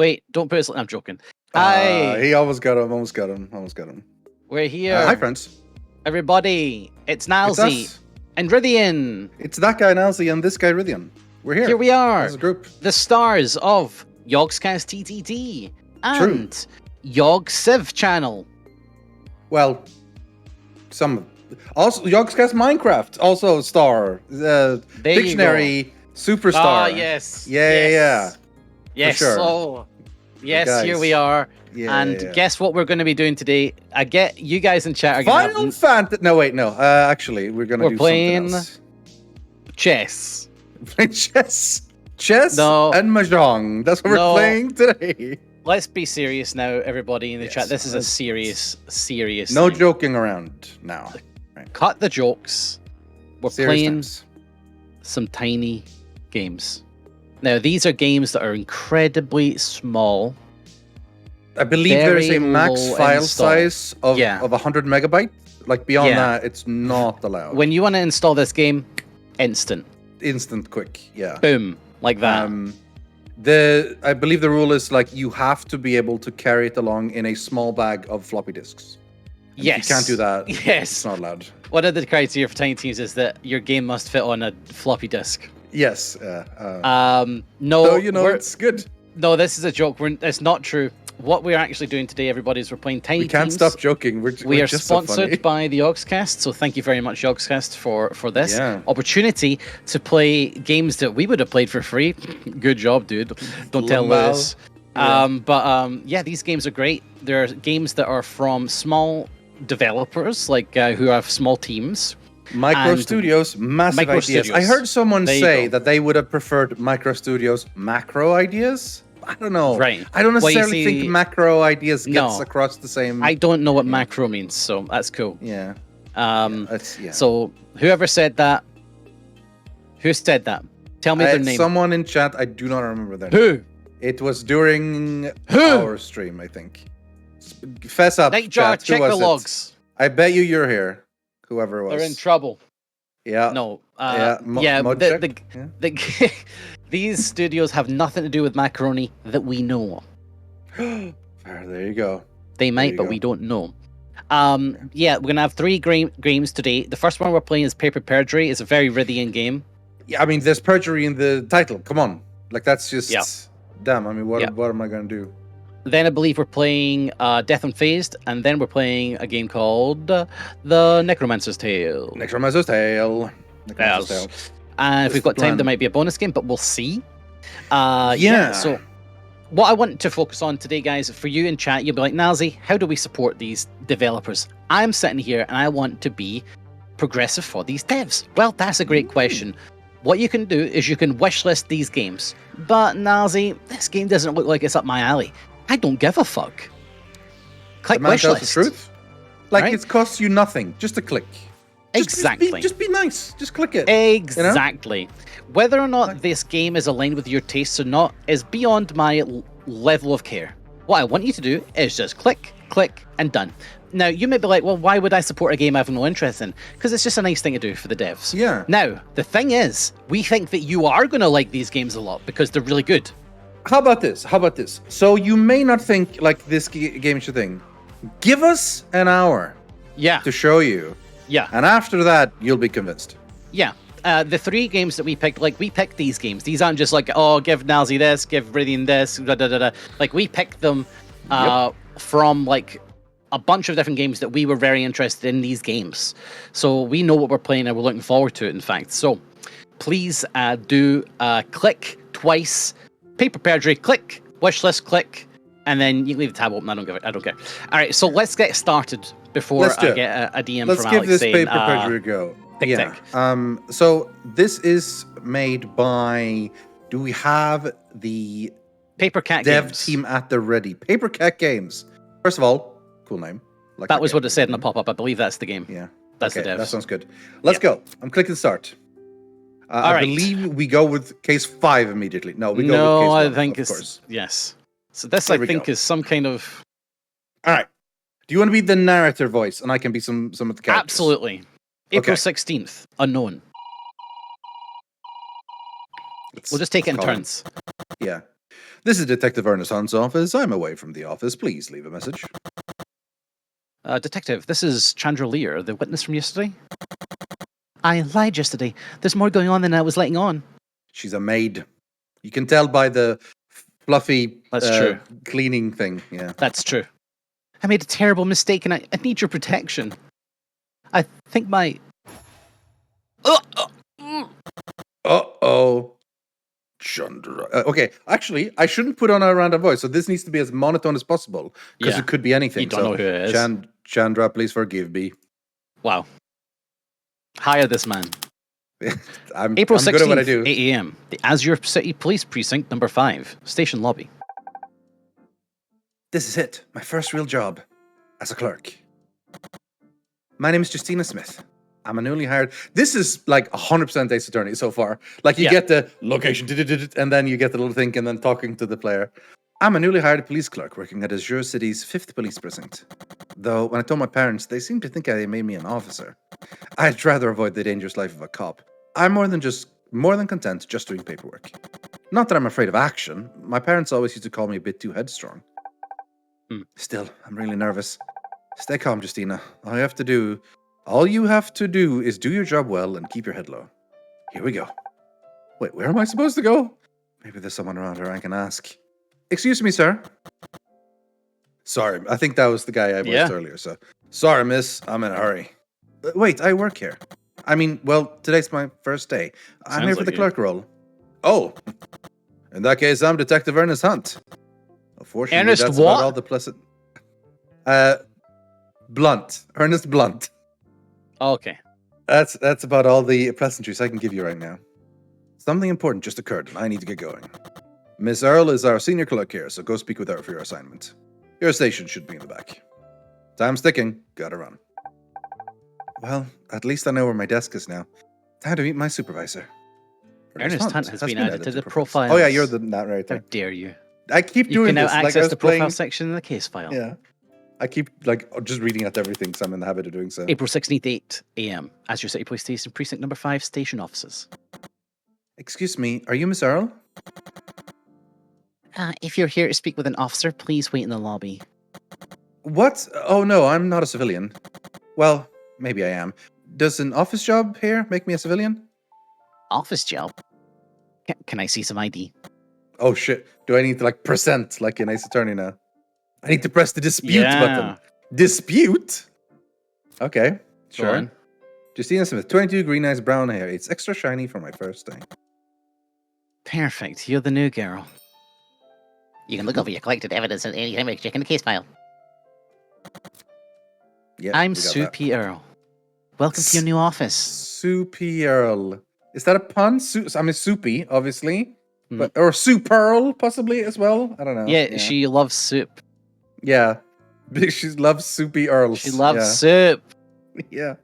Wait, don't put it. I'm joking. Hi, He almost got him. we're here. Hi, friends. Everybody. It's It's Nilesy us. and Rythian. It's that guy, Nilesy, and this guy, Rythian. We're here. Here we are, As a group. the stars of Yogscast TTT and Yog Civ channel. Well, some... Also, Yogscast Minecraft, also a star. There Dictionary superstar. Ah, yes. Yeah. Yes. sure. Oh, yes. Guys. Here we are. Yeah, And yeah. guess what we're going to be doing today? I get you guys in chat are going to Final Fantasy... No, wait, no. Actually, we're going to do playing something else. chess. Chess No. and Mahjong. That's what No. we're playing today. Let's be serious now, everybody in the Yes, chat. This is a let's- serious No thing. joking around now. Cut the jokes. We're Serious playing times. some tiny games. Now, these are games that are incredibly small. I believe there is very a max low file install. size of, Yeah. 100 megabyte. Like beyond Yeah. that, it's not allowed. When you want to install this game, instant. Instant quick, yeah. Boom. Like that. I believe the rule is like you have to be able to carry it along in a small bag of floppy disks. And Yes. If you can't do that, Yes. it's not allowed. One of the criteria for tiny teams is that your game must fit on a floppy disk. Yes. No, so, you know, we're- it's good. no, this is a joke. It's not true. What we're actually doing today, everybody, is we're playing tiny We can't teams. stop joking. We we're are just so funny. sponsored by the Yogscast, so thank you very much, Yogscast, for this Yeah. opportunity to play games that we would have played for free. Good job, dude. Don't tell Lamal. Lewis. Yeah. Yeah, these games are great. They're games that are from small developers, like who have small teams. Micro And Studios, massive Micro ideas. I Studios. heard someone There you say go. that they would have preferred Micro Studios macro ideas. I don't know. Right. I don't Well, you necessarily see- think macro ideas gets No. across the same. I don't know what macro means, so that's cool. Yeah. That's So whoever said that, who said that? Tell me their name. Someone in chat. I do not remember their name. Who? It was during Who? our stream, I think. Fess up, Nightjar, chat. Who check the was it? logs. I bet you're here. Whoever it was. They're in trouble. Yeah. No. Yeah. Mod check? Yeah. These studios have nothing to do with macaroni that we know. There you go. They you might, but go. we don't know. Yeah, we're gonna have three games today. The first one we're playing is Paper Perjury. It's a very Rythian game. Yeah, I mean, there's perjury in the title. Come on. Like, that's just... Yeah. Damn, I mean, what Yeah. am I going to do? Then I believe we're playing Death Unfazed, and then we're playing a game called The Necromancer's Tale. Necromancer's Tale. Necromancer's Tale. And if That's we've got the time, plan. there might be a bonus game, but we'll see. Yeah. So, what I want to focus on today, guys, for you in chat, you'll be like, Nilesy, how do we support these developers? I'm sitting here and I want to be progressive for these devs. Well, that's a great question. What you can do is you can wishlist these games. But, Nilesy, this game doesn't look like it's up my alley. I don't give a fuck. Click The man tells the wishlist. truth. Like, Right? it costs you nothing. Just a click. Exactly. Just be nice. Just click it. Exactly. Whether or not this game is aligned with your tastes or not is beyond my level of care. What I want you to do is just click, and done. Now, you may be like, well, why would I support a game I have no interest in? Because it's just a nice thing to do for the devs. Yeah. Now, the thing is, we think that you are going to like these games a lot because they're really good. How about this? So you may not think like this game should thing. Give us an hour Yeah. to show you. Yeah. And after that, you'll be convinced. Yeah. The three games that we picked, like, we picked these games. These aren't just like, oh, give Nilesy this, give Rythian this, da da da da. Like, we picked them from, like, a bunch of different games that we were very interested in these games. So we know what we're playing and we're looking forward to it, in fact. So please do click twice. Paper Perjury, click. Wishlist, click. And then you can leave the tab open. I don't care. All right, so let's get started before Let's do I it. get a DM Let's from give Alex this saying, Paper Perjury a go. tick, Yeah. tick. So this is made by... Do we have the Paper Cat dev Games. team at the ready? Paper Cat Games. First of all, cool name. Like That was game. what it said in the pop-up. I believe that's the game. Yeah. That's Okay, the devs. that sounds good. Let's go. I'm clicking start. All I right. believe we go with case 5 immediately. No, we go No, with case 1, I think of it's course. yes. So this There I we think go. is some kind of All right. Do you want to be the narrator voice and I can be some of the characters? absolutely April Okay. 16th, unknown. Let's- We'll just take it in let's call turns. Yeah. This is Detective Ernest Hunt's office. I'm away from the office. Please leave a message. Detective, this is Chandra Lear, the witness from yesterday. I lied yesterday. There's more going on than I was letting on. She's a maid. You can tell by the fluffy That's true. cleaning thing. Yeah. That's true. I made a terrible mistake and I need your protection. I think my... Uh-oh. Chandra. Okay, actually, I shouldn't put on a random voice, so this needs to be as monotone as possible, because it could be anything. You don't know who it is. Chandra, please forgive me. Wow. Hire this man. I'm April 16th, good at what I do. 8 a.m. The Azure City Police Precinct, number 5, station lobby. This is it. My first real job as a clerk. My name is Justina Smith. I'm a newly hired. This is like 100% Ace Attorney so far. Like you get the location, and then you get the little thing, and then talking to the player. I'm a newly hired police clerk working at Azure City's 5th police precinct. Though when I told my parents, they seemed to think they made me an officer. I'd rather avoid the dangerous life of a cop. I'm more than content just doing paperwork. Not that I'm afraid of action. My parents always used to call me a bit too headstrong. Still, I'm really nervous. Stay calm, Justina. All you have to do is do your job well and keep your head low. Here we go. Wait, where am I supposed to go? Maybe there's someone around here I can ask. Excuse me, sir. Sorry, I think that was the guy I voiced earlier, so. Sorry, miss, I'm in a hurry. Wait, I work here. I mean, well, today's my first day. I'm here for the clerk role. Oh, in that case, I'm Detective Ernest Hunt. Unfortunately, Ernest that's what? about all the pleasant... Blunt. Ernest Blunt. Okay. That's about all the pleasantries I can give you right now. Something important just occurred, and I need to get going. Miss Earl is our senior clerk here, so go speak with her for your assignment. Your station should be in the back. Time's ticking. Gotta run. Well, at least I know where my desk is now. Time to meet my supervisor. Ernest Hunt has been added to the profile. Oh yeah, you're the narrator. How dare you? I keep You doing can now this. access the profile section in the case file. Yeah. I keep just reading out everything because I'm in the habit of doing so. April 16th, 8 a.m. Azure City Police Station, Precinct number 5, station offices. Excuse me, are you Miss Earl? If you're here to speak with an officer, please wait in the lobby. What? Oh no, I'm not a civilian. Well, maybe I am. Does an office job here make me a civilian? Office job? Can I see some ID? Oh shit. Do I need to present like in Ace Attorney now? I need to press the dispute button. Dispute? Okay, sure. Justina Smith, 22, green eyes, brown hair. It's extra shiny for my first day. Perfect. You're the new girl. You can look over your collected evidence at any time check in the case file. Yeah, I'm Soupy Earl. Welcome to your new office. Soupy Earl. Is that a pun? I mean, Soupy, obviously. But, or Soup Earl, possibly, as well? I don't know. Yeah, she loves soup. Yeah. She loves Soupy Earls. She loves soup. Yeah.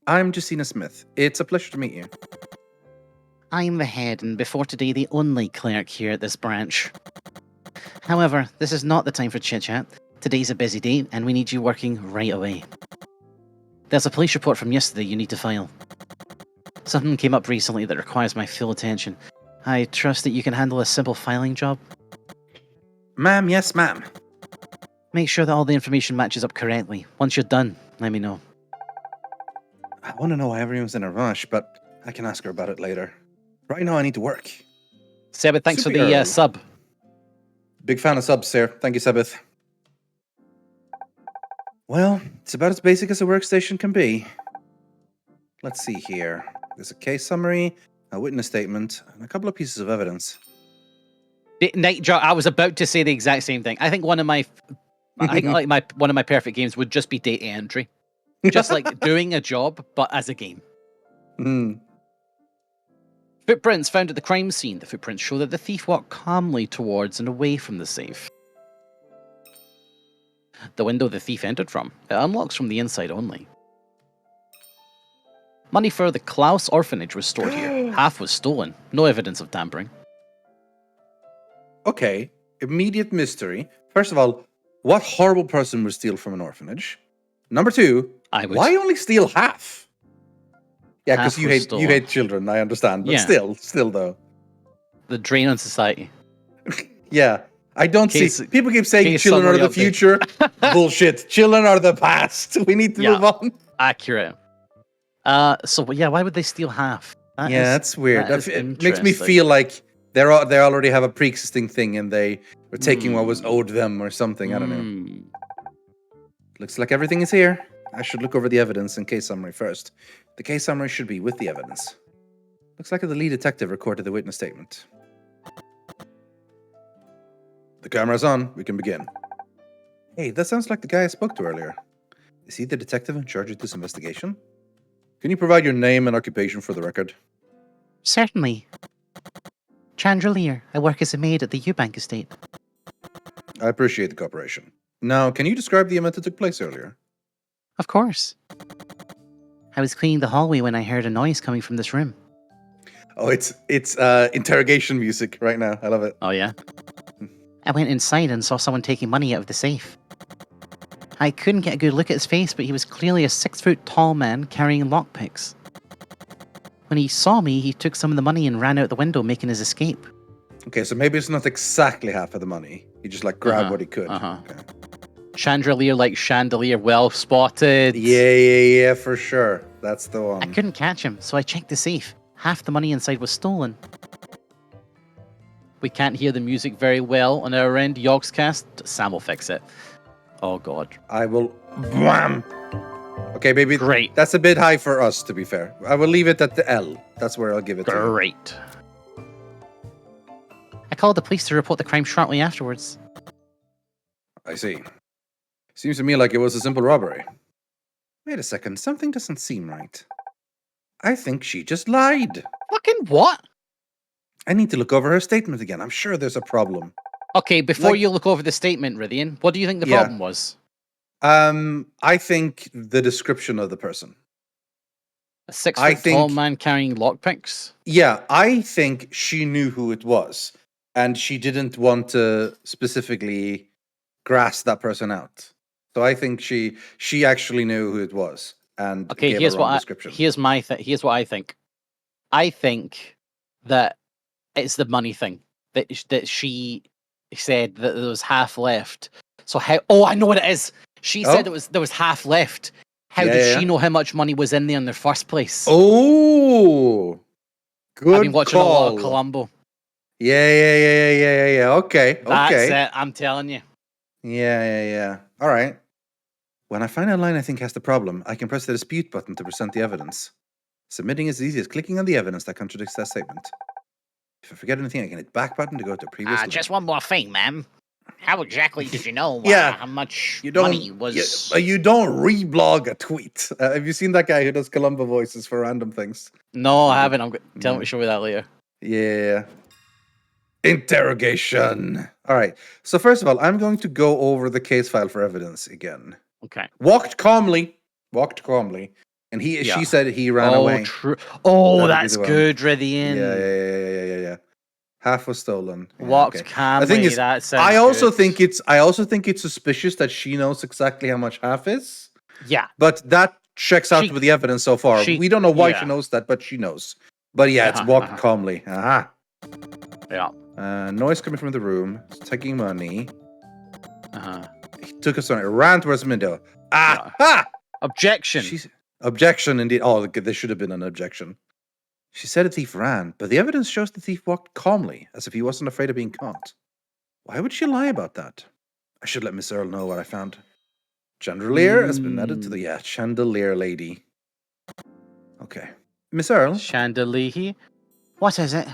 I'm Justina Smith. It's a pleasure to meet you. I'm the head, and before today, the only clerk here at this branch. However, this is not the time for chit-chat. Today's a busy day, and we need you working right away. There's a police report from yesterday you need to file. Something came up recently that requires my full attention. I trust that you can handle a simple filing job. Ma'am, yes, ma'am. Make sure that all the information matches up correctly. Once you're done, let me know. I want to know why everyone's in a rush, but I can ask her about it later. Right now, I need to work. Sebeth, thanks for the sub. Big fan of subs, sir. Thank you, Sebeth. Well, it's about as basic as a workstation can be. Let's see here. There's a case summary, a witness statement, and a couple of pieces of evidence. Nightjar, I was about to say the exact same thing. I think one of my perfect games would just be data entry. Just like doing a job, but as a game. Footprints found at the crime scene. The footprints show that the thief walked calmly towards and away from the safe. The window the thief entered from. It unlocks from the inside only. Money for the Klaus orphanage was stored here. Half was stolen. No evidence of tampering. Okay, immediate mystery. First of all, what horrible person would steal from an orphanage? Number two, why only steal half? Yeah, because you hate children, I understand. But still though. The drain on society. Yeah. I don't see. People keep saying case children are the summary update. future. Bullshit. Children are the past. We need to Yeah. move on. Accurate. So yeah, why would they steal half? That's weird. That is It makes me interesting. feel like they already have a pre-existing thing and they were taking what was owed them or something. I don't know. Looks like everything is here. I should look over the evidence and case summary first. The case summary should be with the evidence. Looks like the lead detective recorded the witness statement. The camera's on. We can begin. Hey, that sounds like the guy I spoke to earlier. Is he the detective in charge of this investigation? Can you provide your name and occupation for the record? Certainly. Chandra Lear. I work as a maid at the Eubank estate. I appreciate the cooperation. Now, can you describe the event that took place earlier? Of course. I was cleaning the hallway when I heard a noise coming from this room. Oh, it's interrogation music right now. I love it. Oh, yeah? I went inside and saw someone taking money out of the safe. I couldn't get a good look at his face, but he was clearly a 6-foot tall man carrying lockpicks. When he saw me, he took some of the money and ran out the window, making his escape. Okay, so maybe it's not exactly half of the money. He just grabbed what he could. Okay. Chandelier like chandelier, well spotted. Yeah, for sure. That's the one. I couldn't catch him, so I checked the safe. Half the money inside was stolen. We can't hear the music very well on our end. Yogscast. Sam will fix it. Oh, God. I will... Bam! Okay, baby. Great. That's a bit high for us, to be fair. I will leave it at the L. That's where I'll give it to you. Great. I called the police to report the crime shortly afterwards. I see. Seems to me like it was a simple robbery. Wait a second. Something doesn't seem right. I think she just lied. Fucking what? I need to look over her statement again. I'm sure there's a problem. Okay, before you look over the statement, Rythian, what do you think the problem was? I think the description of the person. A 6-foot tall man carrying lockpicks? Yeah, I think she knew who it was, and she didn't want to specifically grasp that person out. So I think she actually knew who it was and gave a wrong description. Here's what I think. I think that it's the money thing that she said that there was half left. So how? Oh, I know what it is. She said there was half left. How did she know how much money was in there in the first place? Oh, good. I've been watching a lot of Columbo. Yeah. Okay. That's it. I'm telling you. Yeah. All right. When I find a line I think has the problem, I can press the dispute button to present the evidence. Submitting is easy as clicking on the evidence that contradicts that statement. If I forget anything, I can hit back button to go to previous. Just one more thing, ma'am. How exactly did you know how much money was... You don't reblog a tweet. Have you seen that guy who does Columbo voices for random things? No, I haven't. I'm going to show you that later. Yeah. Interrogation. All right. So first of all, I'm going to go over the case file for evidence again. Okay. Walked calmly. And she said he ran away. True. Oh, that's good, Rythian. Yeah. Half was stolen. Yeah, Walked calmly. The thing is, I also think it's suspicious that she knows exactly how much half is. Yeah. But that checks out with the evidence so far. We don't know why she knows that, but she knows. But yeah, it's walked calmly. Aha. Yeah. Noise coming from the room. Taking money. He took us on. It ran towards the window. Objection. Objection, indeed. Oh, there should have been an objection. She said the thief ran, but the evidence shows the thief walked calmly, as if he wasn't afraid of being caught. Why would she lie about that? I should let Miss Earle know what I found. Chandelier has been added to the chandelier lady. Okay. Miss Earle? Chandelier? What is it?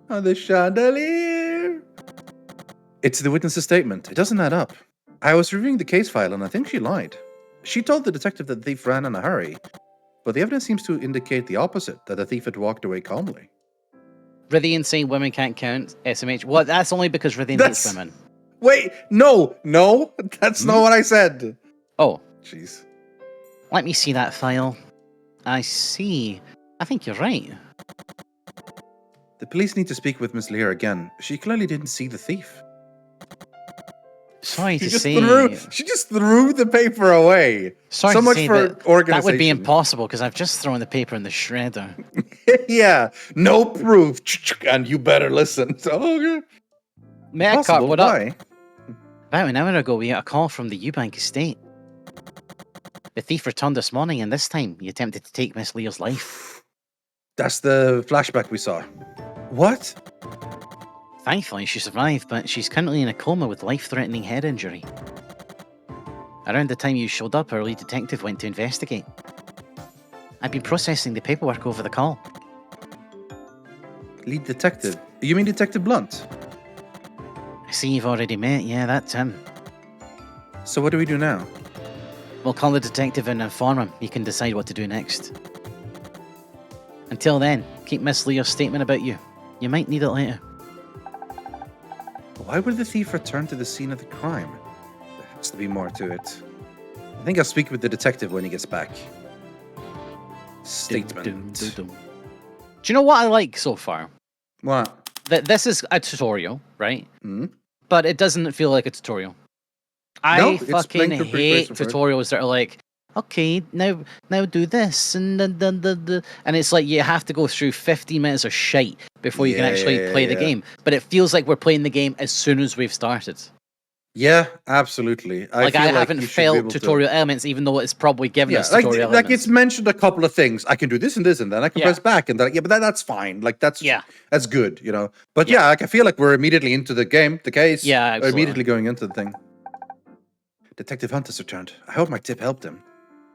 The chandelier. It's the witness's statement. It doesn't add up. I was reviewing the case file, and I think she lied. She told the detective that the thief ran in a hurry, but the evidence seems to indicate the opposite, that the thief had walked away calmly. Rythian saying women can't count, SMH. Well, that's only because Rythian hates women. Wait, no, that's not what I said. Oh. Jeez. Let me see that file. I see. I think you're right. The police need to speak with Miss Lear again. She clearly didn't see the thief. Sorry to say... She just threw the paper away. Sorry so to much say for organization. That would be impossible, because I've just thrown the paper in the shredder. Yeah, no proof, and you better listen. So, okay. Megacorp, what up? Why? About an hour ago, we got a call from the Eubank estate. The thief returned this morning, and this time he attempted to take Miss Lear's life. That's the flashback we saw. What? Thankfully, she survived, but she's currently in a coma with life-threatening head injury. Around the time you showed up, our lead detective went to investigate. I've been processing the paperwork over the call. Lead detective? You mean Detective Blunt? I see you've already met. Yeah, that's him. So what do we do now? We'll call the detective and inform him. He can decide what to do next. Until then, keep Miss Lear's statement about you. You might need it later. Why would the thief return to the scene of the crime? There has to be more to it. I think I'll speak with the detective when he gets back. Statement. Do you know what I like so far? What? That this is a tutorial, right? Mm-hmm. But it doesn't feel like a tutorial. I fucking hate tutorials that are like, okay, now do this, and it's like you have to go through 15 minutes of shite before you can actually play the game. But it feels like we're playing the game as soon as we've started. Yeah, absolutely. I haven't felt tutorial elements, even though it's probably given us tutorial elements. Like it's mentioned a couple of things. I can do this and this, and then I can press back, and then but that's fine. Like that's good, you know. But like I feel like we're immediately into the game, the case. Yeah, absolutely. Immediately going into the thing. Detective Hunt has returned. I hope my tip helped him.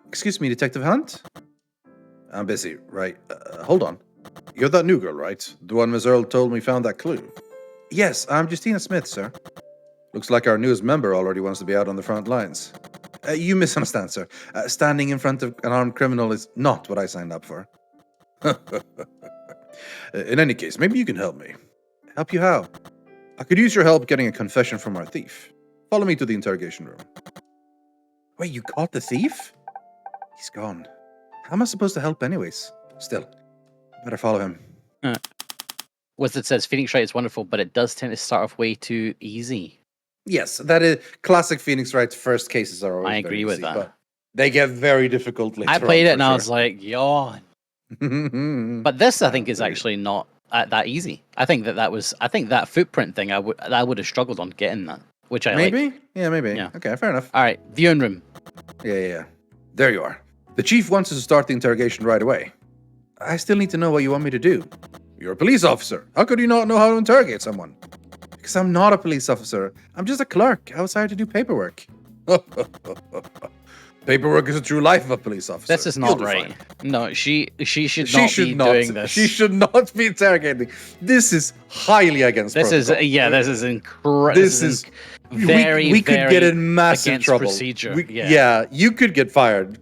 Excuse me, Detective Hunt? I'm busy, right? Hold on. You're that new girl, right? The one Miss Earl told me found that clue. Yes, I'm Justina Smith, sir. Looks like our newest member already wants to be out on the front lines. You misunderstand, sir. Standing in front of an armed criminal is not what I signed up for. In any case, maybe you can help me. Help you how? I could use your help getting a confession from our thief. Follow me to the interrogation room. Wait, you caught the thief? He's gone. How am I supposed to help anyways? Still, better follow him. Wizard says, Phoenix Wright is wonderful, but it does tend to start off way too easy. Yes, that is classic Phoenix Wright's first cases are always I agree with that. But they get very difficult later I played on, it and I was like, yawn. But this, I think, is actually not that easy. I think that footprint thing, I would have struggled on getting that, which I maybe? like. Yeah, maybe. Yeah. Okay, fair enough. All right, viewing room. Yeah. There you are. The chief wants us to start the interrogation right away. I still need to know what you want me to do. You're a police officer. How could you not know how to interrogate someone? Because I'm not a police officer. I'm just a clerk. I was hired to do paperwork. Paperwork is a true life of a police officer. This is not right. No, she should not be doing this. She should not be interrogating. This is highly against protocol. This is incredible. This is very, we could get in massive trouble. Procedure. You could get fired.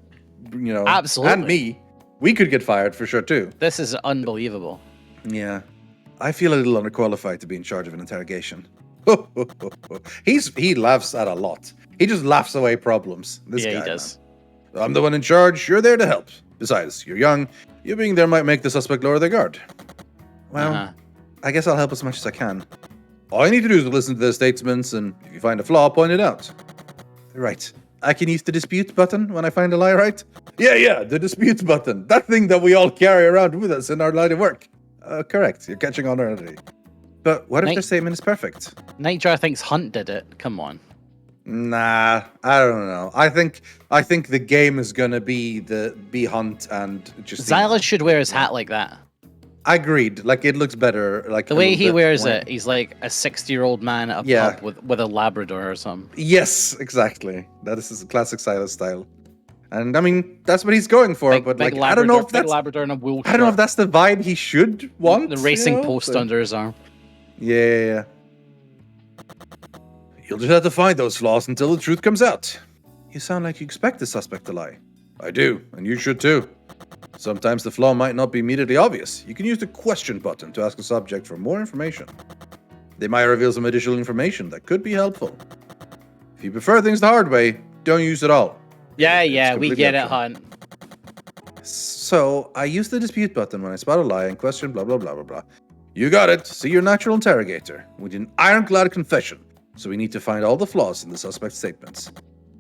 You know, absolutely. And me, we could get fired for sure too. This is unbelievable. Yeah, I feel a little underqualified to be in charge of an interrogation. He laughs at a lot. He just laughs away problems. This guy, he does. Man. I'm the one in charge. You're there to help. Besides, you're young. You being there might make the suspect lower their guard. Well, I guess I'll help as much as I can. All you need to do is listen to the statements, and if you find a flaw, point it out. Right. I can use the dispute button when I find a lie, right? Yeah, the dispute button. That thing that we all carry around with us in our line of work. Correct. You're catching on already. But what if their statement is perfect? Nightjar thinks Hunt did it. Come on. Nah, I don't know. I think the game is gonna be Hunt and just Xylas should wear his hat like that. Agreed. Like it looks better. Like the way he wears it, he's like a 60-year-old man at a pub with a Labrador or something. Yes, exactly. That is his classic Xylas style. And I mean, that's what he's going for. But like, Labrador, I don't know if that's Labrador in a wool shirt. I don't know if that's the vibe he should want. The racing post under his arm. Yeah. You'll just have to find those flaws until the truth comes out. You sound like you expect the suspect to lie. I do, and you should too. Sometimes the flaw might not be immediately obvious. You can use the question button to ask a subject for more information. They might reveal some additional information that could be helpful. If you prefer things the hard way, don't use it all. Yeah, we get it, Hunt. So, I use the dispute button when I spot a lie and question blah blah blah blah blah. You got it. See your natural interrogator. We did an ironclad confession, so we need to find all the flaws in the suspect's statements.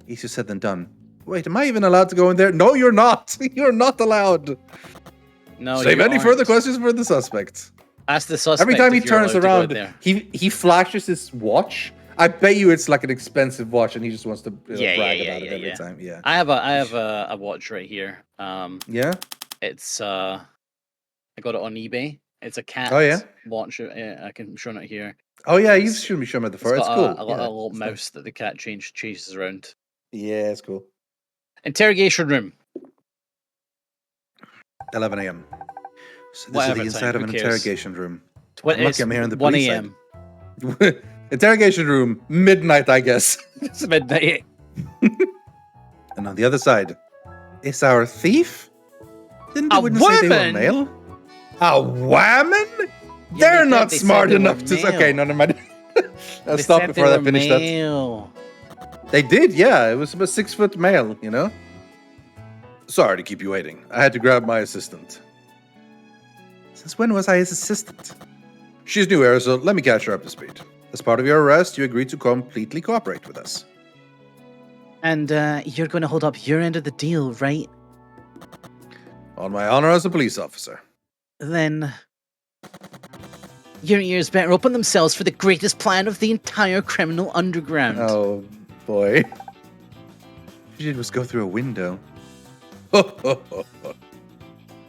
Easier said than done. Wait, am I even allowed to go in there? No, you're not. You're not allowed. No, Save you any aren't. further questions for the suspect. Ask the suspect. Every time he if you're turns allowed to go around, out there. he flashes his watch. I bet you it's like an expensive watch, and he just wants to brag about it every time. Yeah. I have a watch right here. Yeah. It's I got it on eBay. It's a cat watch. I can show it here. Oh yeah, you've shown me it before. It's cool. A little mouse that the cat chases around. Yeah, it's cool. Interrogation room. 11 a.m. So this Whatever is the inside time, of an who cares? interrogation room. I'm lucky I'm here in the 1 police a.m. Interrogation room, midnight, I guess. It's midnight. And on the other side, is our thief? Didn't the A witness say they were woman? male? A woman? Yeah, They're they not said smart they were enough to. male. Okay, no, never mind. I'll They stop said before they I were finish that. male. They did, yeah. It was about 6 foot male, you know? Sorry to keep you waiting. I had to grab my assistant. Since when was I his assistant? She's new here, so let me catch her up to speed. As part of your arrest, you agreed to completely cooperate with us. And you're going to hold up your end of the deal, right? On my honor as a police officer. Then your ears better open themselves for the greatest plan of the entire criminal underground. Oh, boy. She did was go through a window.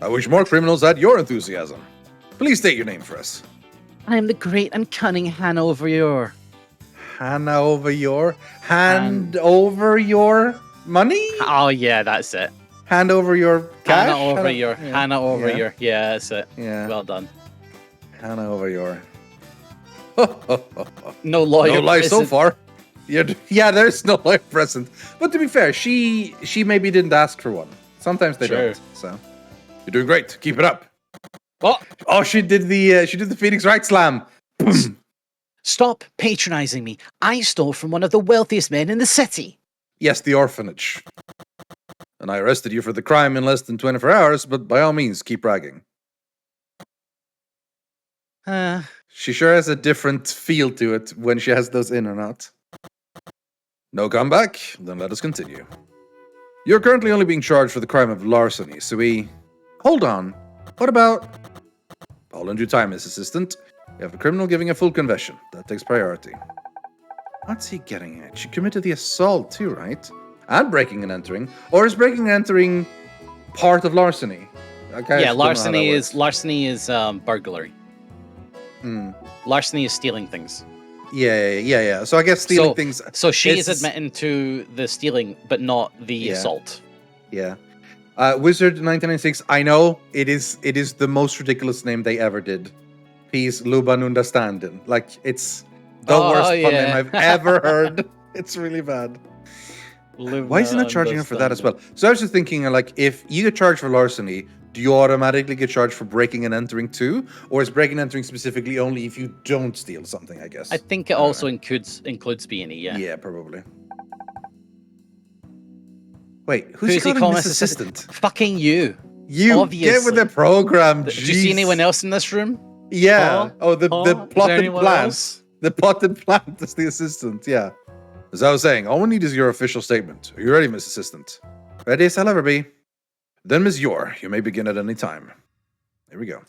I wish more criminals had your enthusiasm. Please state your name for us. I am the great and cunning Hannah Overyor. Hannah over your... Hand over your money? Oh, yeah, that's it. Hand over your cash? Hannah Overyor. Yeah. Hannah Overyor. Yeah. Yeah, that's it. Yeah. Well done. Hannah over your... No lawyer. No lie so present. far. Yeah, there's no lawyer present. But to be fair, she maybe didn't ask for one. Sometimes they Sure. don't. So you're doing great. Keep it up. What? Oh, she did the Phoenix Right Slam. Boom. Stop patronizing me. I stole from one of the wealthiest men in the city. Yes, the orphanage. And I arrested you for the crime in less than 24 hours, but by all means, keep bragging. She sure has a different feel to it when she has those in or not. No comeback? Then let us continue. You're currently only being charged for the crime of larceny, so we... Hold on. What about... All in due time, Miss Assistant. You have a criminal giving a full confession. That takes priority. What's he getting at? She committed the assault too, right? And breaking and entering. Or is breaking and entering part of larceny? Yeah, larceny is burglary. Larceny is stealing things. Yeah. So I guess stealing things... So she is admitting to the stealing, but not the assault. Yeah. Wizard 1996, I know it is the most ridiculous name they ever did. He's Lubanundastanden. Like, it's the worst pun name I've ever heard. It's really bad. Why is he not charging her for that as well? So I was just thinking, like, if you get charged for larceny, do you automatically get charged for breaking and entering too? Or is breaking and entering specifically only if you don't steal something, I guess? I think it also includes B&E, yeah. Yeah, probably. Wait, who's he calling Miss Assistant? Fucking you. You Obviously. get with the program. Do you see anyone else in this room? Yeah. The plotted plant. Else? The plotted plant is the assistant, yeah. As I was saying, all we need is your official statement. Are you ready, Miss Assistant? Ready as I'll ever be. Then, Ms. Yor, you may begin at any time. Here we go.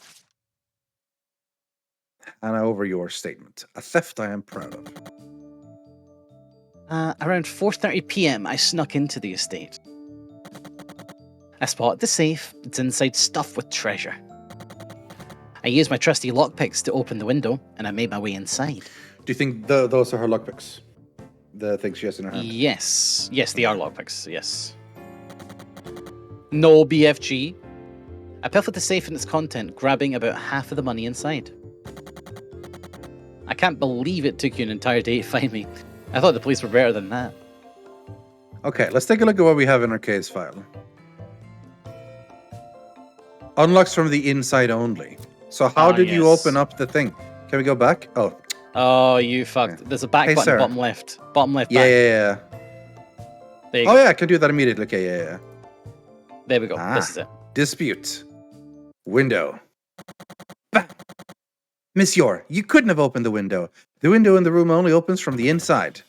Hannah over your statement. A theft I am proud of. Around 4:30 p.m., I snuck into the estate. I spotted the safe. It's inside stuffed with treasure. I used my trusty lockpicks to open the window, and I made my way inside. Do you think those are her lockpicks? The things she has in her hand? Yes, they are lockpicks, yes. No BFG. I pilfered the safe and its content, grabbing about half of the money inside. I can't believe it took you an entire day to find me. I thought the police were better than that. Okay, let's take a look at what we have in our case file. Unlocks from the inside only. So how did you open up the thing? Can we go back? Oh, you fucked. There's a back button, Sarah. bottom left. Bottom left, Yeah. There you go. Yeah, I can do that immediately. Okay, yeah. There we go. This is it. Dispute. Window. Bah. Miss Yor, you couldn't have opened the window. The window in the room only opens from the inside.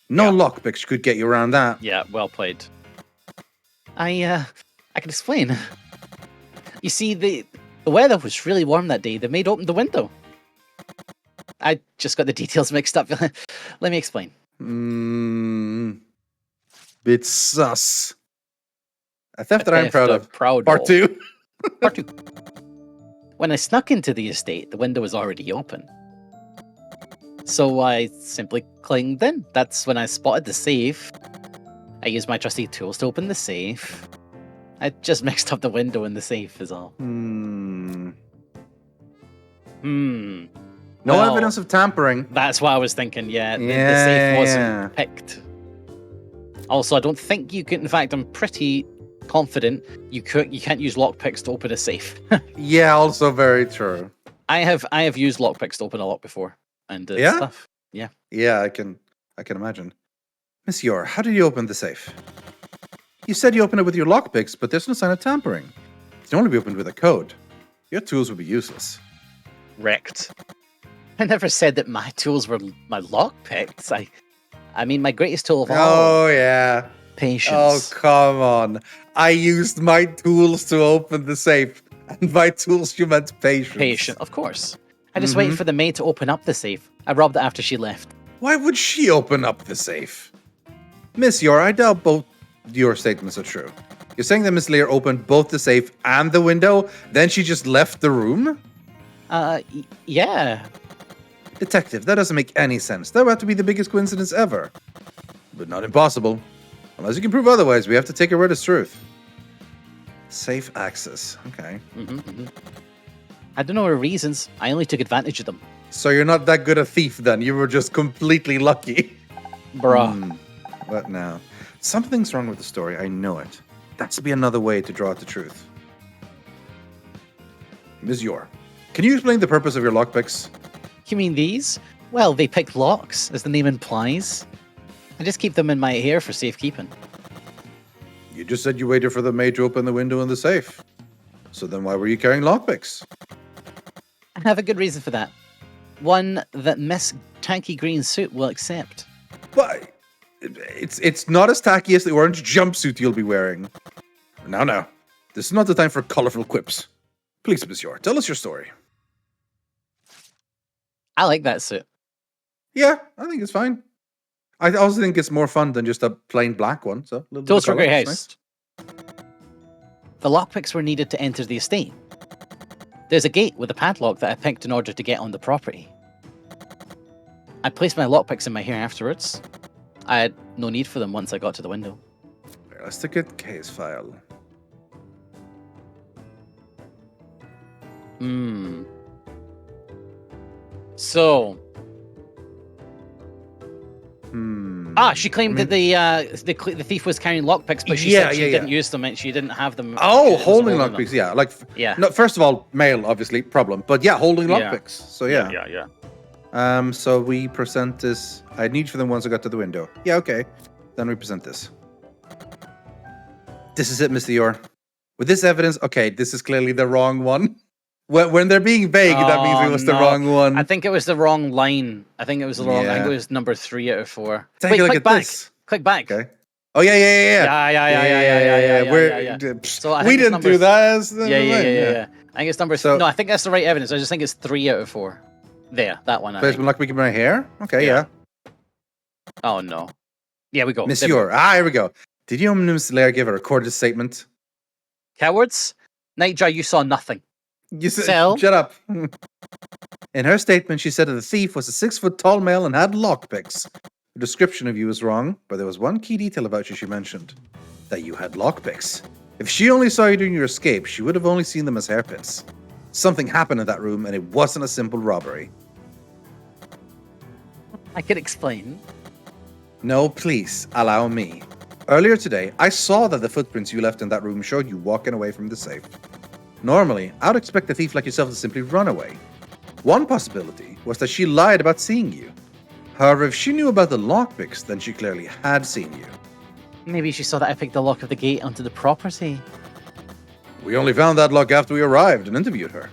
No lockpicks could get you around that. Yeah, well played. I can explain. You see, the weather was really warm that day. They made open the window. I just got the details mixed up. Let me explain. Bit sus. A theft that I'm proud of. Proud Part of. 2. Part 2. When I snuck into the estate, the window was already open. So I simply climbed in. That's when I spotted the safe. I used my trusty tools to open the safe. I just mixed up the window and the safe is all. No Well, evidence of tampering. That's what I was thinking, yeah. The safe wasn't picked. Also, I don't think you can. In fact, I'm pretty confident you can't use lockpicks to open a safe. Yeah, also very true. I have used lockpicks to open a lock before and stuff. Yeah. Yeah, I can imagine. Miss Yor, how did you open the safe? You said you opened it with your lockpicks, but there's no sign of tampering. It can only be opened with a code. Your tools would be useless. Wrecked. I never said that my tools were my lockpicks. I mean, my greatest tool of all. Oh, yeah. Patience. Oh, come on. I used my tools to open the safe. And by tools, you meant patience. Patient, of course. I just waited for the maid to open up the safe. I robbed it after she left. Why would she open up the safe? Miss Yor, I doubt both your statements are true. You're saying that Miss Lear opened both the safe and the window, then she just left the room? Yeah. Detective, that doesn't make any sense. That would have to be the biggest coincidence ever. But not impossible. Unless you can prove otherwise, we have to take her word as truth. Safe access. Okay. I don't know her reasons. I only took advantage of them. So you're not that good a thief then. You were just completely lucky. Bruh. What now? Something's wrong with the story. I know it. That's to be another way to draw out the truth. Ms. Yor, can you explain the purpose of your lockpicks? You mean these? Well, they pick locks, as the name implies. I just keep them in my hair for safekeeping. You just said you waited for the maid to open the window in the safe. So then why were you carrying lockpicks? I have a good reason for that. One that Miss Tanky Green Suit will accept. But it's not as tacky as the orange jumpsuit you'll be wearing. Now. This is not the time for colorful quips. Please, Miss Yor, tell us your story. I like that suit. Yeah, I think it's fine. I also think it's more fun than just a plain black one. So Tools for Grey House. Nice. The lockpicks were needed to enter the estate. There's a gate with a padlock that I picked in order to get on the property. I placed my lockpicks in my hair afterwards. I had no need for them once I got to the window. Let's look at case file. So. She claimed that the thief was carrying lockpicks, but she said she didn't use them and she didn't have them. Oh, holding lockpicks, yeah. No, first of all, male, obviously, problem. But yeah, holding lockpicks. So yeah. So we present this. I need for them once I got to the window. Yeah, okay. Then we present this. This is it, Mr. Yor. With this evidence, okay, this is clearly the wrong one. When they're being vague, that means it was the wrong one. I think it was the wrong line. I think it was the wrong. I think it was number 3 out of 4. Take Wait, a look click at back. this. Click back. Okay. Oh yeah. So I think we didn't do that. Yeah. I think it's number. No, I think that's the right evidence. I just think it's 3 out of 4. There, that one. Placement lockpick in my hair. Okay, yeah. Oh no. Yeah, we go. Miss Yor. Here we go. Did you and Miss Lear give a recorded statement? Cowards. Nightjar, you saw nothing. You said, shut up. In her statement, she said that the thief was a 6-foot-tall male and had lockpicks. The description of you was wrong, but there was one key detail about you she mentioned. That you had lockpicks. If she only saw you during your escape, she would have only seen them as hairpins. Something happened in that room, and it wasn't a simple robbery. I can explain. No, please, allow me. Earlier today, I saw that the footprints you left in that room showed you walking away from the safe. Normally, I would expect a thief like yourself to simply run away. One possibility was that she lied about seeing you. However, if she knew about the lockpicks, then she clearly had seen you. Maybe she saw that I picked the lock of the gate onto the property. We only found that lock after we arrived and interviewed her.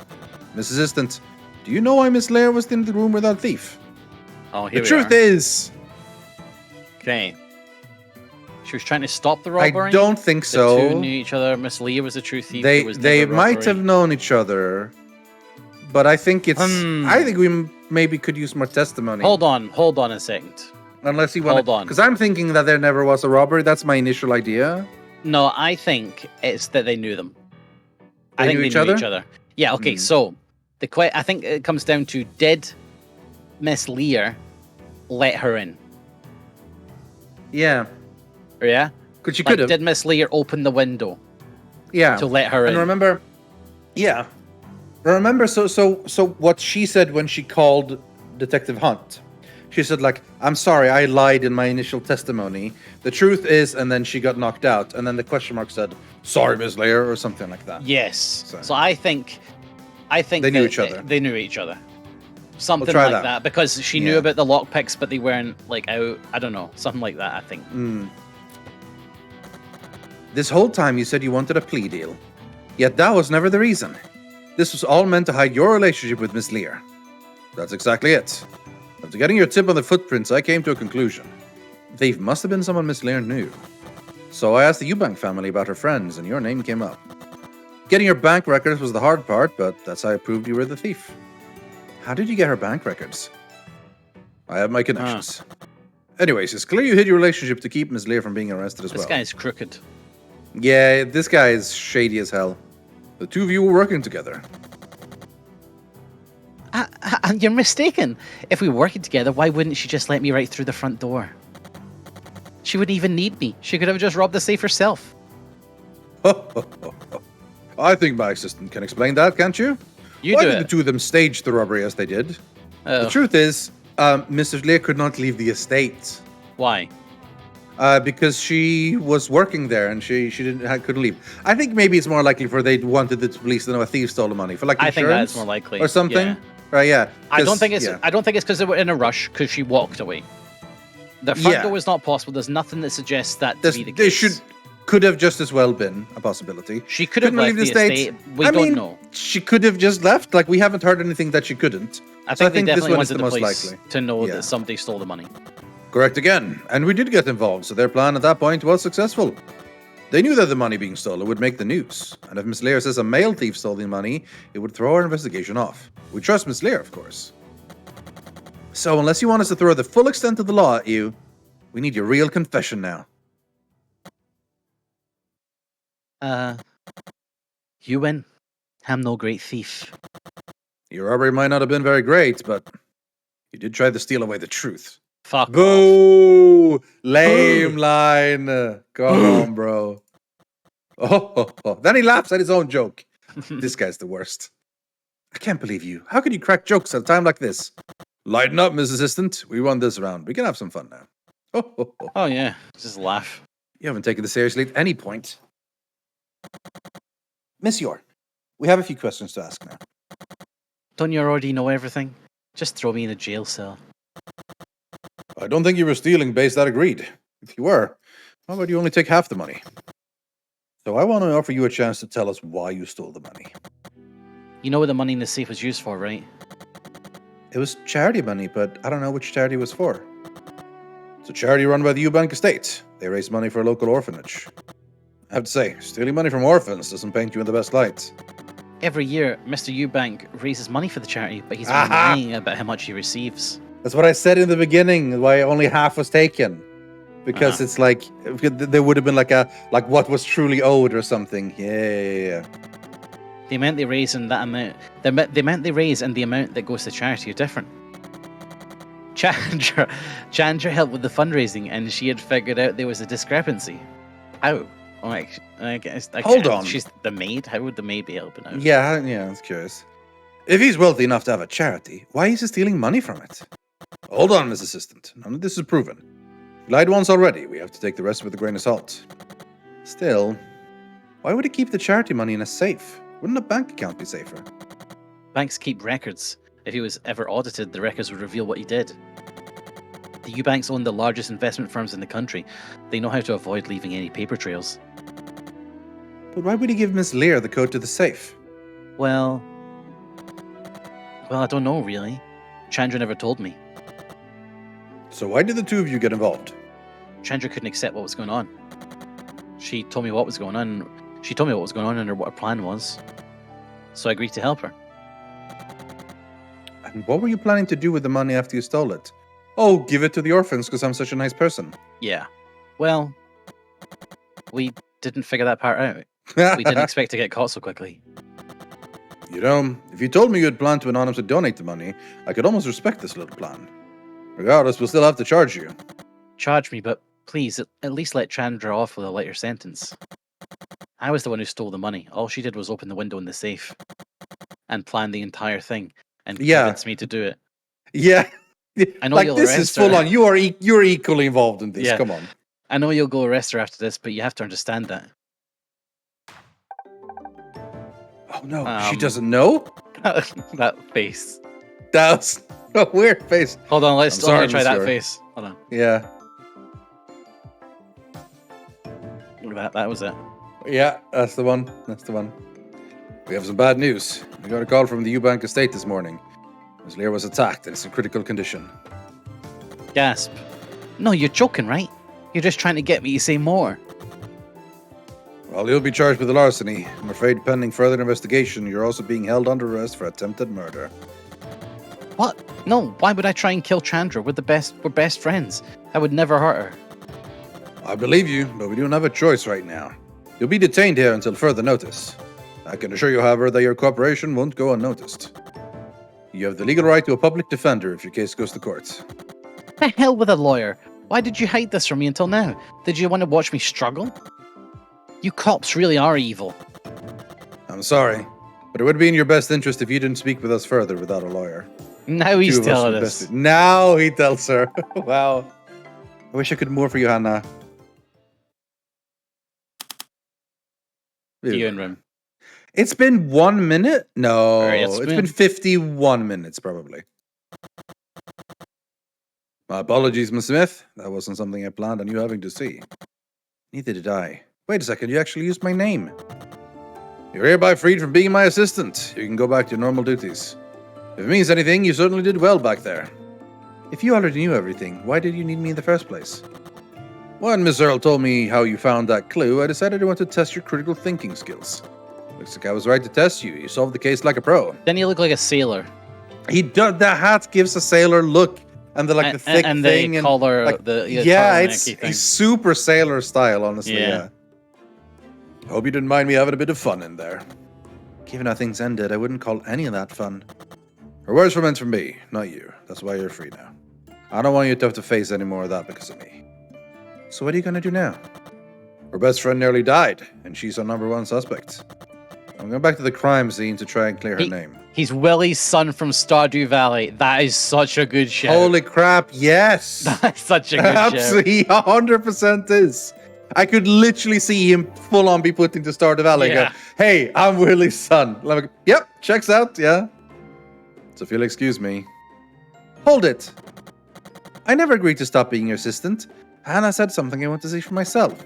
Miss Assistant, do you know why Miss Lear was in the room with that thief? Oh, here the truth is... Okay. She was trying to stop the I robbery. don't think The two so. knew each other. Miss Leah was a true thief. They There was they never a might robbery. have known each other, but I think it's. I think we maybe could use more testimony. Hold on a second. Unless you want. Hold on. Because I'm thinking that there never was a robbery. That's my initial idea. No, I think it's that they knew them. They knew each other? Yeah. Okay. So I think it comes down to, did Miss Lear let her in? Yeah. Yeah. Because she Like, could have. did Miss Lear open the window Yeah. to let her in? And remember. Yeah. Remember. So what she said when she called Detective Hunt. She said, like, I'm sorry, I lied in my initial testimony. The truth is, and then she got knocked out. And then the question mark said, sorry, Miss Lear, or something like that. Yes. So I think they knew each other. They knew each other. Something try like that. that. Because she knew about the lockpicks, but they weren't like out. I don't know. Something like that, I think. This whole time you said you wanted a plea deal. Yet that was never the reason. This was all meant to hide your relationship with Miss Lear. That's exactly it. After getting your tip on the footprints, I came to a conclusion. Thief must have been someone Miss Lear knew. So I asked the Eubank family about her friends, and your name came up. Getting your bank records was the hard part, but that's how I proved you were the thief. How did you get her bank records? I have my connections. Anyways, it's clear you hid your relationship to keep Miss Lear from being arrested as well. This guy's crooked. Yeah, this guy is shady as hell. The two of you were working together. And you're mistaken. If we were working together, why wouldn't she just let me right through the front door? She wouldn't even need me. She could have just robbed the safe herself. I think my assistant can explain that, can't you? Why did the two of them stage the robbery as they did? The truth is, Mrs. Lear could not leave the estate. Why? Because she was working there and she couldn't leave. I think maybe it's more likely for they wanted the police to know a thief stole the money for like insurance. I think that's more likely or something. Yeah. Right? Yeah. I don't think it's because they were in a rush because she walked away. The front door was not possible. There's nothing that suggests that to be the case. Could have just as well been a possibility. She could have left the estate. We don't know. She could have just left. Like, we haven't heard anything that she couldn't. I think they this definitely one is wanted the most police likely to know that somebody stole the money. Correct again. And we did get involved, so their plan at that point was successful. They knew that the money being stolen would make the news. And if Miss Lear says a male thief stole the money, it would throw our investigation off. We trust Miss Lear, of course. So unless you want us to throw the full extent of the law at you, we need your real confession now. You win. I'm no great thief. Your robbery might not have been very great, but you did try to steal away the truth. Fuck Boo! Lame line. Come on, bro. Oh. Then he laughs at his own joke. This guy's the worst. I can't believe you. How could you crack jokes at a time like this? Lighten up, Miss Assistant. We won this round. We can have some fun now. Oh, yeah. Just laugh. You haven't taken this seriously at any point. Miss Yor, we have a few questions to ask now. Don't you already know everything? Just throw me in a jail cell. I don't think you were stealing base that agreed. If you were, how about you only take half the money? So I want to offer you a chance to tell us why you stole the money. You know what the money in the safe was used for, right? It was charity money, but I don't know which charity it was for. It's a charity run by the Eubank estate. They raise money for a local orphanage. I have to say, stealing money from orphans doesn't paint you in the best light. Every year, Mr. Eubank raises money for the charity, but he's been lying about how much he receives. That's what I said in the beginning, why only half was taken. Because it's like, there would have been like what was truly owed or something. Yeah. The amount they raise and that amount, the amount they raise and the amount that goes to charity are different. Chandra helped with the fundraising and she had figured out there was a discrepancy. How? Hold on. She's the maid. How would the maid be helping out? Yeah, that's curious. If he's wealthy enough to have a charity, why is he stealing money from it? Hold on, Miss Assistant. None of this is proven. You lied once already. We have to take the rest with a grain of salt. Still, why would he keep the charity money in a safe? Wouldn't a bank account be safer? Banks keep records. If he was ever audited, the records would reveal what he did. The Eubanks own the largest investment firms in the country. They know how to avoid leaving any paper trails. But why would he give Miss Lear the code to the safe? Well, I don't know, really. Chandra never told me. So why did the two of you get involved? Chandra couldn't accept what was going on. She told me what was going on. She told me what was going on and what her plan was. So I agreed to help her. And what were you planning to do with the money after you stole it? Oh, give it to the orphans because I'm such a nice person. Yeah. Well, we didn't figure that part out. We didn't expect to get caught so quickly. You know, if you told me you had planned to anonymously donate the money, I could almost respect this little plan. Regardless, we'll still have to charge you. Charge me, but please, at least let Chandra off with a lighter sentence. I was the one who stole the money. All she did was open the window in the safe and plan the entire thing and convince me to do it. Yeah. I know like, you'll this arrest is full her. on. You're equally involved in this. Yeah. Come on. I know you'll go arrest her after this, but you have to understand that. Oh no, she doesn't know? That face. That's a weird face. Hold on, let's try that monsieur. face. Hold on. Yeah. Look at that. That was it. Yeah, that's the one. That's the one. We have some bad news. We got a call from the Eubank estate this morning. Ms. Lear was attacked and is in critical condition. Gasp. No, you're joking, right? You're just trying to get me to say more. Well, you'll be charged with larceny. I'm afraid pending further investigation, you're also being held under arrest for attempted murder. What? No, why would I try and kill Chandra? We're best friends. I would never hurt her. I believe you, but we don't have a choice right now. You'll be detained here until further notice. I can assure you, however, that your cooperation won't go unnoticed. You have the legal right to a public defender if your case goes to court. The hell with a lawyer. Why did you hide this from me until now? Did you want to watch me struggle? You cops really are evil. I'm sorry, but it would be in your best interest if you didn't speak with us further without a lawyer. Now he's telling us. Now he tells her. Wow. I wish I could more for you, Hannah. Viewing room. It's been 1 minute? No, it's been 51 minutes, probably. My apologies, Miss Smith. That wasn't something I planned on you having to see. Neither did I. Wait a second, you actually used my name. You're hereby freed from being my assistant. You can go back to your normal duties. If it means anything, you certainly did well back there. If you already knew everything, why did you need me in the first place? When Miss Earle told me how you found that clue, I decided I wanted to test your critical thinking skills. Looks like I was right to test you. You solved the case like a pro. Then you look like a sailor. He does. The hat gives a sailor look, and the the thick and thing, the collar, like, yeah, it's super sailor style, honestly. Yeah. Hope you didn't mind me having a bit of fun in there. Given how things ended, I wouldn't call any of that fun. Her words were meant for me, not you. That's why you're free now. I don't want you to have to face any more of that because of me. So what are you gonna do now? Her best friend nearly died, and she's our #1 suspect. I'm going back to the crime scene to try and clear her name. He's Willie's son from Stardew Valley. That is such a good show. Holy crap, yes! That's such a good show. Absolutely, 100% is. I could literally see him full on be put into Stardew Valley. Yeah. Go, hey, I'm Willie's son. Like, yep, checks out, yeah. So if you'll excuse me. Hold it. I never agreed to stop being your assistant. Hannah said something I want to see for myself.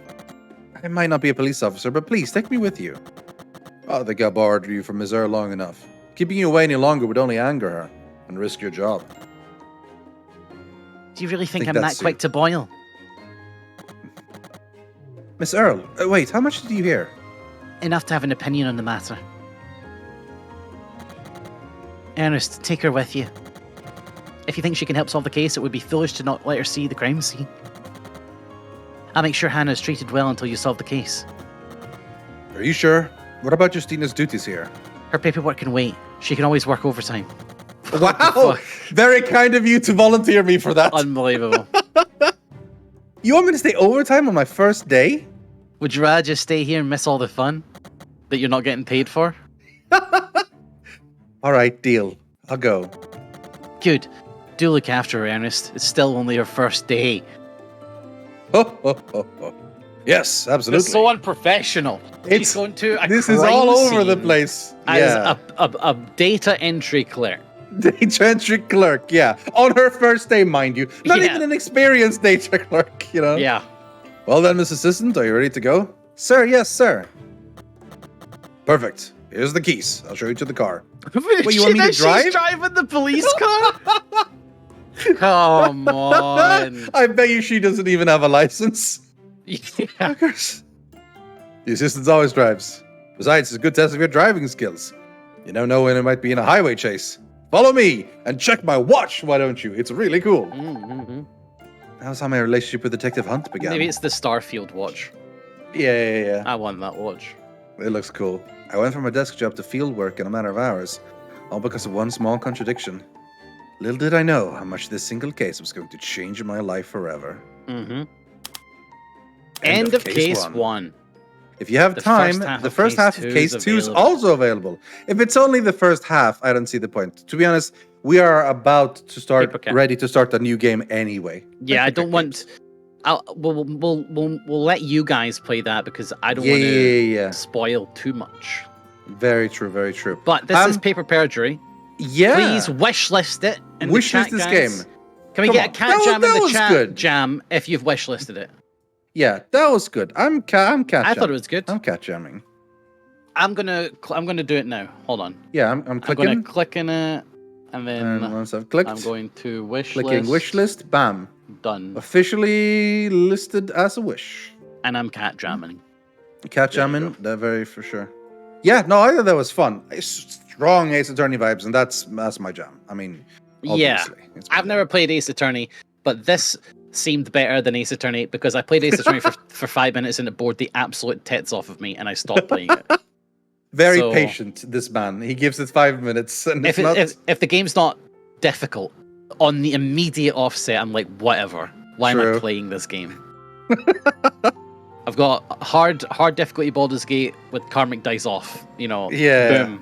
I might not be a police officer, but please take me with you. I think I borrowed you from Ms. Earle long enough. Keeping you away any longer would only anger her and risk your job. Do you really think I'm that quick to boil? Miss Earle, wait, how much did you hear? Enough to have an opinion on the matter. Ernest, take her with you. If you think she can help solve the case, it would be foolish to not let her see the crime scene. I'll make sure Hannah is treated well until you solve the case. Are you sure? What about Justina's duties here? Her paperwork can wait. She can always work overtime. Wow! Very kind of you to volunteer me for that. Unbelievable. You want me to stay overtime on my first day? Would you rather just stay here and miss all the fun that you're not getting paid for? Alright, deal. I'll go. Good. Do look after her, Ernest. It's still only her first day. Yes, absolutely. It's so unprofessional. She's going to a This is all over the place. As a data entry clerk. Data entry clerk, yeah. On her first day, mind you. Not even an experienced data clerk, you know? Yeah. Well then, Miss Assistant, are you ready to go? Sir, yes, sir. Perfect. Here's the keys. I'll show you to the car. Wait, you want me to drive? She's driving the police car? Come on. I bet you she doesn't even have a license. Yeah. The assistant always drives. Besides, it's a good test of your driving skills. You never know when it might be in a highway chase. Follow me and check my watch, why don't you? It's really cool. Mm-hmm. That was how my relationship with Detective Hunt began. Maybe it's the Starfield watch. Yeah. I want that watch. It looks cool. I went from a desk job to field work in a matter of hours, all because of one small contradiction. Little did I know how much this single case was going to change my life forever. Mm-hmm. End of case one. If you have time, the first half of case 2 is also available. If it's only the first half, I don't see the point. To be honest, we are about to start, ready to start a new game anyway. Yeah, I don't want. We'll let you guys play that because I don't want to spoil too much. Very true, very true. But this is Paper Perjury. Yeah. Please wishlist it. Wishlist this game. Can we get a cat jam in the chat jam if you've wishlisted it? Yeah, that was good. I'm cat jamming. I thought it was good. I'm cat jamming. I'm gonna do it now. Hold on. Yeah, I'm clicking. I'm gonna click in it, and then once I've clicked, I'm going to wish clicking list. Wish list. Bam. Done. Officially listed as a wish. And I'm cat jamming. Cat jamming. That very for sure. Yeah, no, I thought that was fun. Strong Ace Attorney vibes, and that's my jam. I mean, obviously, I've never played Ace Attorney, but this seemed better than Ace Attorney because I played Ace Attorney for 5 minutes and it bored the absolute tits off of me, and I stopped playing it. Very patient, this man. He gives it 5 minutes, and if the game's not difficult on the immediate offset, I'm like, whatever. Why am I playing this game? I've got hard difficulty Baldur's Gate with karmic dice off. You know. Yeah. Boom.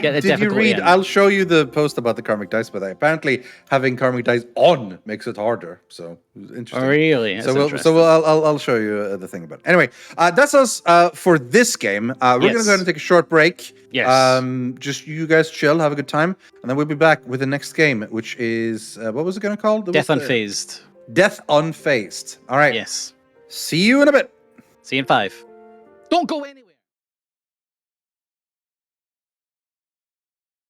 Did you read? I'll show you the post about the karmic dice, but apparently having karmic dice on makes it harder. So interesting. Oh, really? I'll show you the thing about it. Anyway, that's us for this game. We're gonna go ahead and take a short break. Yes. Just you guys chill, have a good time, and then we'll be back with the next game, which is what was it gonna call? Death Unfazed. Death Unfazed. All right. Yes. See you in a bit. See you in 5. Don't go anywhere.